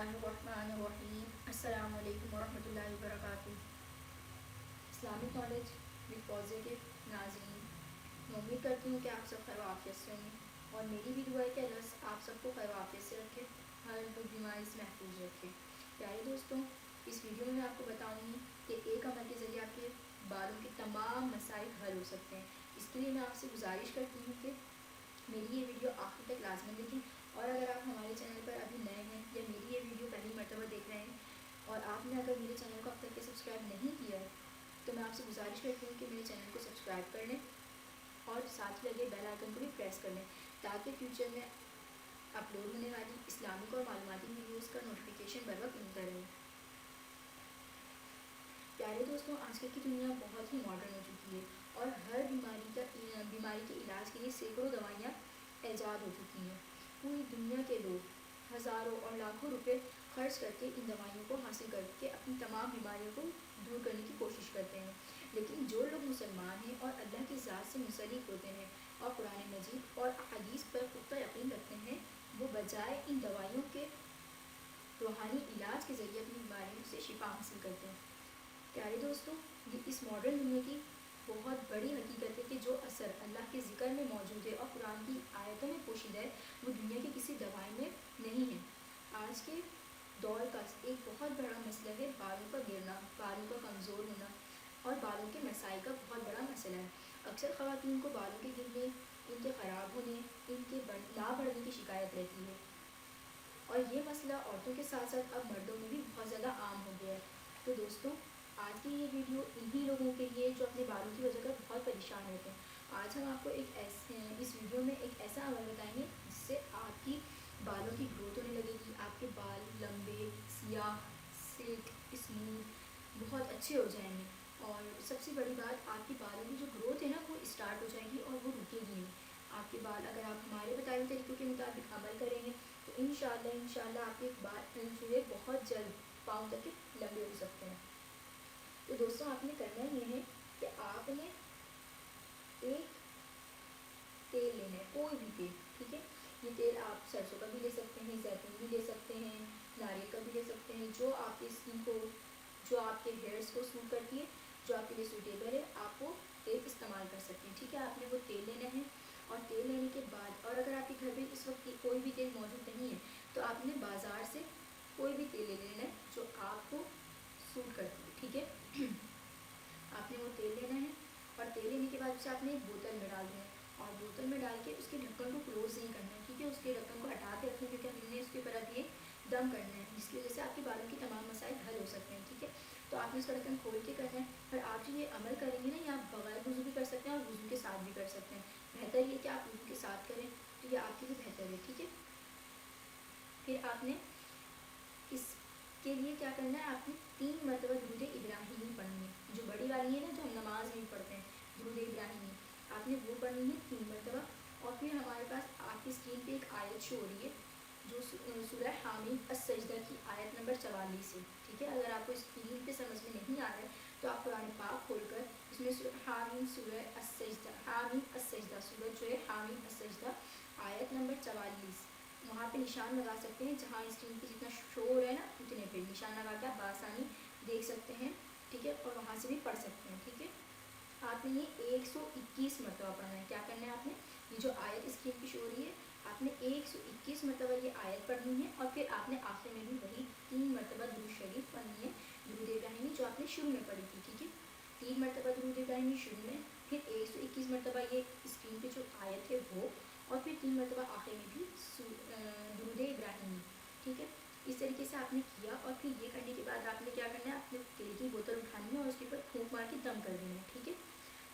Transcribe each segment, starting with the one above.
बिस्मिल्लाहिर्रहमानिर्रहीम। अस्सलामु अलैकुम वरहमतुल्लाहि वबरकातुहू। इस्लामिक नॉलेज विद पॉजिटिव नाज़रीन, मैं उम्मीद करती हूँ कि आप सब खैर आफियत से होंगे और मेरी भी दुआ है कि अल्लाह आप सबको खैर आफियत से रखे, हर बीमारी से महफूज रखे। प्यारे दोस्तों, इस वीडियो में मैं आपको बताऊँगी कि एक अमल के ज़रिए आपके बालों के तमाम मसाइल हल हो सकते हैं। इसके लिए मैं आपसे गुजारिश करती हूँ कि मेरी ये वीडियो आखिर तक लाजमन देखें, और अगर आप हमारे चैनल पर अभी नए हैं या मेरी ये वीडियो पहली मरतबा देख रहे हैं और आपने अगर मेरे चैनल को अब तक के सब्सक्राइब नहीं किया है तो मैं आपसे गुजारिश करती हूँ कि मेरे चैनल को सब्सक्राइब कर लें और साथ ही लगे बेल आइकन को भी प्रेस कर लें, ताकि फ्यूचर में अपलोड होने वाली इस्लामिक और मालूमाती वीडियोज़ का नोटिफिकेशन बर वक्त मिलता रहे। प्यारे दोस्तों, आजकल की दुनिया बहुत ही मॉडर्न हो चुकी है और हर बीमारी के इलाज के लिए सैकड़ों दवाइयाँ ईजाद हो चुकी हैं। पूरी दुनिया के लोग हज़ारों और लाखों रुपए खर्च करके इन दवाइयों को हासिल करके अपनी तमाम बीमारियों को दूर करने की कोशिश करते हैं। लेकिन जो लोग मुसलमान हैं और अल्लाह की ज़ात से मुंसलिक होते हैं और कुरान मजीद और हदीस पर पुख्ता यकीन रखते हैं, वो बजाय इन दवाइयों के रूहानी इलाज के ज़रिए अपनी बीमारियों से शिफा हासिल करते हैं। प्यारे दोस्तों, ये इस मॉडर्न दुनिया की बहुत बड़ी हकीकत है कि जो असर अल्लाह के ज़िक्र में मौजूद है और कुरान की आयतों में पोशीदा है, वो दुनिया की किसी दवाई में नहीं है। आज के दौर का एक बहुत बड़ा मसला है बालों का गिरना, बालों का कमज़ोर होना और बालों के मसाइल का बहुत बड़ा मसला है। अक्सर ख़वातीन को बालों के गिरने, इनके ख़राब होने, इनके ना बढ़ने की शिकायत रहती है और ये मसला औरतों के साथ साथ अब मर्दों में भी बहुत ज़्यादा आम हो गया है। तो दोस्तों, आज की ये वीडियो इन्हीं लोगों के लिए जो अपने बालों की वजह कर बहुत परेशान रहते हैं। आज हम आपको इस वीडियो में एक ऐसा अमल बताएंगे जिससे आपकी बालों की ग्रोथ होने लगेगी, आपके बाल लंबे, सियाह, सिल्क, स्मूथ बहुत अच्छे हो जाएंगे और सबसे बड़ी बात, आपके बालों की जो ग्रोथ है ना वो स्टार्ट हो जाएगी और वो रुकेगी नहीं। आपके बाल अगर आप हमारे बताए हुए तरीक़ों के मुताबिक अमल करेंगे तो इंशाल्लाह आपके बाल जो है बहुत जल्द पाँव तक के लंबे हो सकते हैं। तो दोस्तों, आपने करना ये है कि आपने एक तेल लेना है, कोई भी तेल, ठीक है। ये तेल आप सरसों का भी ले सकते हैं, जैतून भी ले सकते हैं, नारियल का भी ले सकते हैं, जो आपकी स्किन को, जो आपके हेयर्स को सूट करती है, जो आपके लिए सूटेबल है, आप वो तेल इस्तेमाल कर सकते हैं, ठीक है। आपने वो तेल लेना है और तेल लेने के बाद, और अगर आपके घर में इस वक्त कोई भी तेल मौजूद नहीं है तो आपने बाज़ार से कोई भी तेल ले लेना है जो आपको सूट करती है, ठीक है। आपने वो तेल लेना है और तेल लेने के बाद उसे आपने एक बोतल में डाल देना है और बोतल में डाल के उसके ढक्कन को क्लोज नहीं करना है, ठीक है। उसके ढक्कन को हटा के रखना है क्योंकि हमने उसके ऊपर अब ये दम करना है, जिसकी वजह से आपके बालों की तमाम मसाइल हल हो सकते हैं, ठीक है। तो आपने उसका ढक्कन खोल के करना है। पर आप जो ये अमल करेंगे ना, ये आप बगैर वुज़ू भी कर सकते हैं और वुज़ू के साथ भी कर सकते हैं। बेहतर ये कि आप वुज़ू के साथ करें तो ये आपके लिए बेहतर है, ठीक है। फिर आपने इसके लिए क्या करना है, आपने 3 मरतबा दुरूद इब्राहिमी पढ़नी है, जो बड़ी वाली है ना, जो हम नमाज में पढ़ते हैं, दुरूद इब्राहिमी, आपने वो पढ़नी है 3 मरतबा। और फिर हमारे पास आपकी स्क्रीन पे एक आयत शो हो रही है जो सूरह हामीम अस-सजदा की आयत नंबर 44 है, ठीक है। अगर आपको स्क्रीन पे समझ में नहीं आ रहा है तो आप कुरान पाक खोलकर इसमें हामीम सूरह अस-सजदा, हामीम अस-सजदा, सूरह जो है हामीम अस-सजदा आयत नंबर 44, वहाँ पे निशान लगा सकते हैं, जहाँ स्क्रीन पे जितना शो हो रहा है ना उतने पे निशान लगा के आप आसानी देख सकते हैं, ठीक है। और वहाँ से भी पढ़ सकते हैं, ठीक है। आपने ये 121 मरतबा पढ़ना है। क्या करना है, आपने ये जो आयत स्क्रीन पे शो हो रही है, आपने 121 मरतबा ये आयत पढ़नी है और फिर आपने आखिर में भी वही 3 मरतबा दुरूद शरीफ पढ़नी है, दुरूद इब्राहिमी जो आपने शुरू में पढ़ी थी, ठीक है। 3 मरतबा दुरूद इब्राहिमी शुरू में, फिर 121 मरतबा ये स्क्रीन पे जो आयत है वो, और फिर 3 मरतबा आखिर में भी दुरूद इब्राहिमी, ठीक है। इस तरीके से आपने किया और फिर ये करने के बाद आपने क्या करना है, आपने तेल की बोतल उठानी है और उसके ऊपर फूंक मार के दम कर देना है, ठीक है।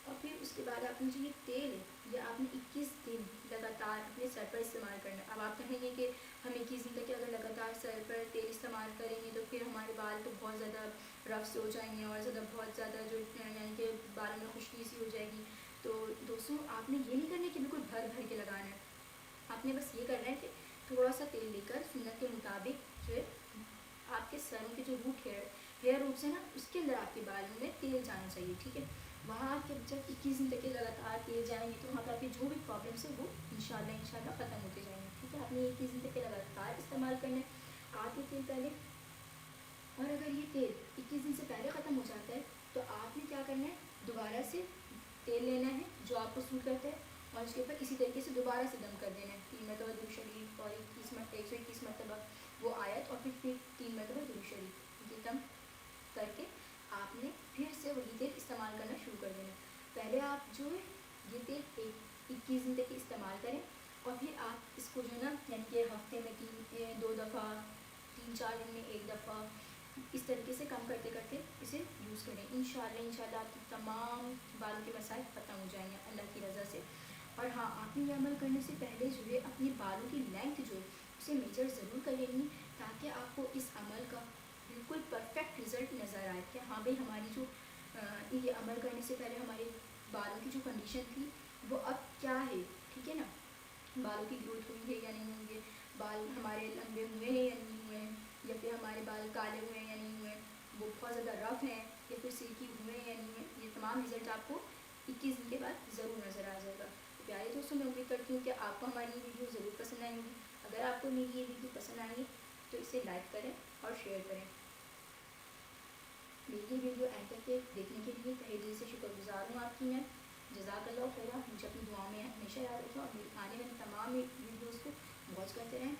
और फिर उसके बाद आपने जो ये तेल है ये आपने 21 दिन लगातार अपने सर पर इस्तेमाल करना है। अब आप कहेंगे कि हम 21 दिन तक अगर लगातार सर पर तेल इस्तेमाल करेंगे तो फिर हमारे बाल तो बहुत ज़्यादा रफ से हो जाएंगे और बहुत ज़्यादा जो यानी कि बालों में खुश्की सी हो जाएगी। तो दोस्तों, आपने ये नहीं करना कि बिल्कुल भर भर के लगाना है, आपने बस ये करना है कि थोड़ा सा तेल लेकर सुन्नत के मुताबिक जो है आपके सरों के जो हेयर रूट्स है ना, उसके अंदर आपके बालों में तेल जाना चाहिए, ठीक है। वहाँ आपके जब 21 दिन तक के लगातार तेल जाएंगे तो वहाँ पर आपकी जो भी प्रॉब्लम्स है वो इंशाल्लाह ख़त्म होते जाएंगे, ठीक है। आपने 21 दिन तक के लगातार इस्तेमाल करना है آدھے تیل پہلے، اور اگر یہ تیل 21 دن سے پہلے ختم ہو جاتا ہے تو آپ نے کیا کرنا ہے، دوبارہ سے تیل لینا ہے جو آپ کو سوٹ کرتا ہے، اور اس کے اوپر اسی طریقے سے دوبارہ سے دم کر دینا ہے 3 مرتبہ درود شریف اور 121 مرتبہ وہ آیت، اور پھر 3 مرتبہ درود شریف، یہ دم کر کے آپ نے پھر سے وہی تیل استعمال کرنا شروع کر دینا ہے۔ پہلے آپ جو ہے یہ تیل 21 دن تک استعمال کریں، اور پھر آپ اس کو جو ہے نا یعنی کہ ہفتے میں 2 دفعہ، 3-4 دن میں 1 دفعہ، اس طریقے سے کم کرتے کرتے اسے یوز کریں۔ انشاءاللہ آپ کی تمام بالوں کے مسائل ختم ہو جائیں گے اللہ کی رضا سے۔ اور ہاں، آپ نے یہ عمل کرنے سے پہلے جو ہے اپنے بالوں کی لینتھ جو ہے اسے میجر ضرور کر لینی، تاکہ آپ کو اس عمل کا بالکل پرفیکٹ رزلٹ نظر آئے کہ ہاں بھائی ہماری جو یہ عمل کرنے سے پہلے ہمارے بالوں کی جو کنڈیشن تھی وہ اب کیا ہے، ٹھیک ہے نا، بالوں کی گروتھ ہوئی ہے یا نہیں ہوئی ہے، بال ہمارے لمبے ہوئے ہیں یا نہیں ہوئے ہیں، یا پھر ہمارے بال کالے ہوئے ہیں یا نہیں ہوئے ہیں، وہ بہت زیادہ رف ہیں یا پھر سلکی ہوئے ہیں یا نہیں ہوئے، یہ تمام رزلٹ آپ کو 21 دن کے بعد ضرور نظر آ جائے گا۔ تو پیارے دوستوں، میں امید کرتی ہوں کہ آپ کو ہماری یہ ویڈیو ضرور پسند آئیں گی۔ اگر آپ کو میری یہ ویڈیو پسند آئی تو اسے لائک کریں اور شیئر کریں۔ میری ویڈیو اینڈ تک کے دیکھنے کے لیے تہہ دل سے شکر گزار ہوں آپ کی میں۔ جزاک اللہ خیرہ، مجھے اپنی دعاؤں میں ہمیشہ یاد رکھیں، اور میری آنے والی تمام ویڈیوز کو واچ کرتے رہیں۔